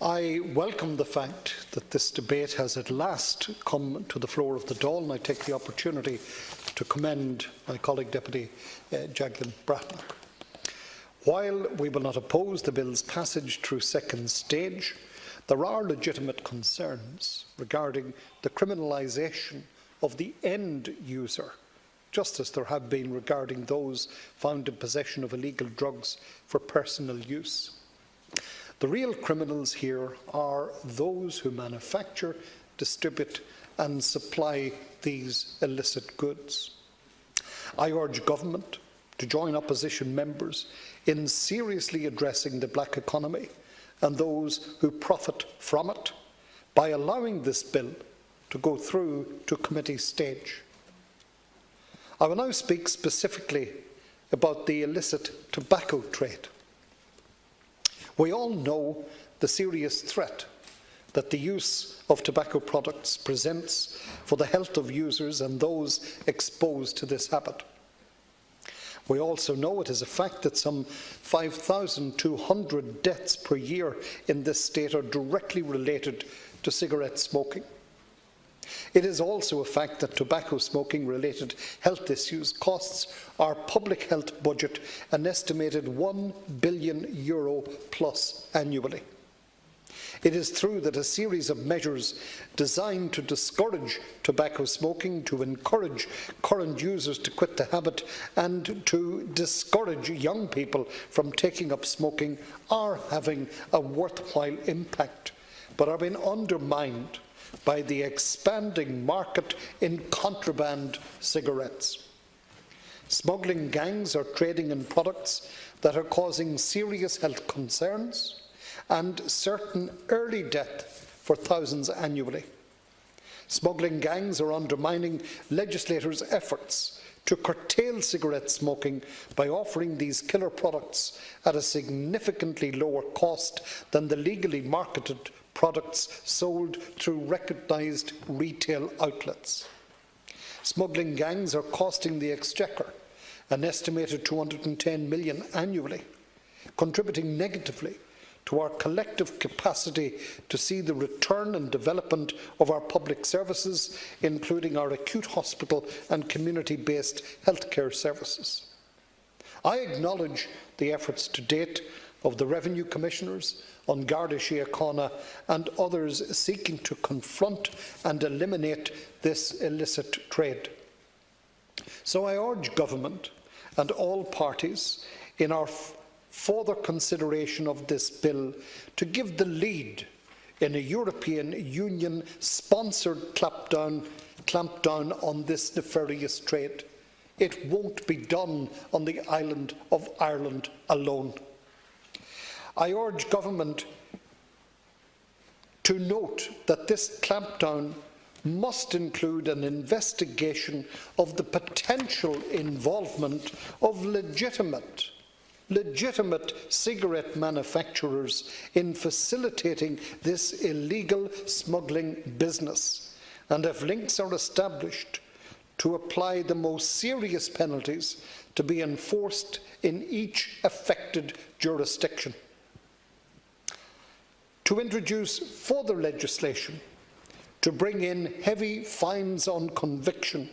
I welcome the fact that this debate has at last come to the floor of the Dáil, and I take the opportunity to commend my colleague Deputy Jacqueline Bratton. While we will not oppose the bill's passage through second stage, there are legitimate concerns regarding the criminalisation of the end user, just as there have been regarding those found in possession of illegal drugs for personal use. The real criminals here are those who manufacture, distribute and supply these illicit goods. I urge government to join opposition members in seriously addressing the black economy and those who profit from it by allowing this bill to go through to committee stage. I will now speak specifically about the illicit tobacco trade. We all know the serious threat that the use of tobacco products presents for the health of users and those exposed to this habit. We also know it is a fact that some 5,200 deaths per year in this state are directly related to cigarette smoking. It is also a fact that tobacco smoking-related health issues costs our public health budget an estimated €1 billion plus annually. It is true that a series of measures designed to discourage tobacco smoking, to encourage current users to quit the habit and to discourage young people from taking up smoking are having a worthwhile impact, but are being undermined by the expanding market in contraband cigarettes. Smuggling gangs are trading in products that are causing serious health concerns and certain early death for thousands annually. Smuggling gangs are undermining legislators' efforts to curtail cigarette smoking by offering these killer products at a significantly lower cost than the legally marketed products sold through recognised retail outlets. Smuggling gangs are costing the Exchequer an estimated $210 million annually, contributing negatively to our collective capacity to see the return and development of our public services, including our acute hospital and community-based healthcare services. I acknowledge the efforts to date of the Revenue Commissioners, An Garda Síochána and others seeking to confront and eliminate this illicit trade. So I urge government and all parties in our further consideration of this bill to give the lead in a European Union-sponsored clampdown on this nefarious trade. It won't be done on the island of Ireland alone. I urge government to note that this clampdown must include an investigation of the potential involvement of legitimate cigarette manufacturers in facilitating this illegal smuggling business, and if links are established, to apply the most serious penalties to be enforced in each affected jurisdiction. To introduce further legislation to bring in heavy fines on conviction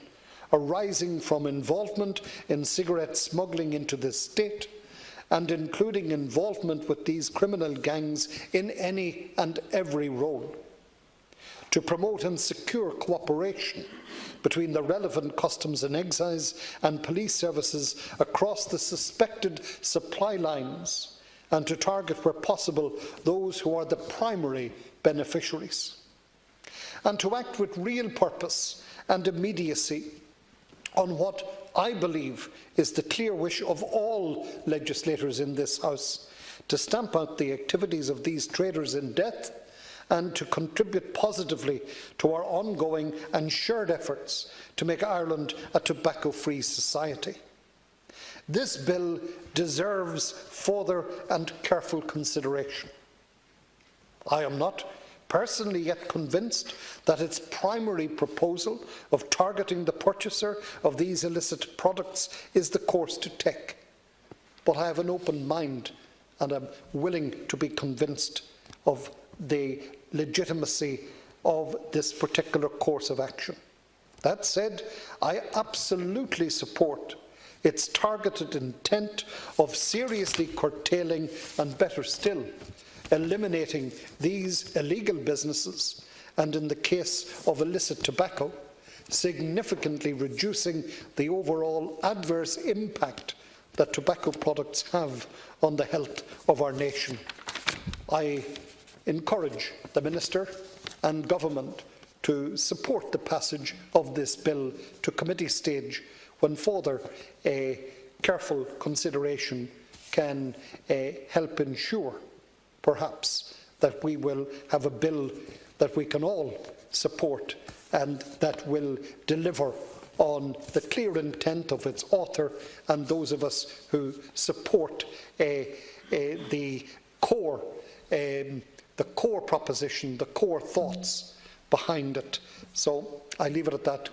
arising from involvement in cigarette smuggling into this state, and including involvement with these criminal gangs in any and every role. To promote and secure cooperation between the relevant customs and excise and police services across the suspected supply lines, and to target where possible those who are the primary beneficiaries. And to act with real purpose and immediacy on what I believe is the clear wish of all legislators in this House, to stamp out the activities of these traders in death and to contribute positively to our ongoing and shared efforts to make Ireland a tobacco-free society. This bill deserves further and careful consideration. I am not personally yet convinced that its primary proposal of targeting the purchaser of these illicit products is the course to take, but I have an open mind and I'm willing to be convinced of the legitimacy of this particular course of action. That said, I absolutely support its targeted intent of seriously curtailing and, better still, eliminating these illegal businesses and, in the case of illicit tobacco, significantly reducing the overall adverse impact that tobacco products have on the health of our nation. I encourage the Minister and Government to support the passage of this bill to committee stage when further careful consideration can help ensure, perhaps, that we will have a bill that we can all support and that will deliver on the clear intent of its author and those of us who support the core proposition, the core thoughts behind it. So I leave it at that.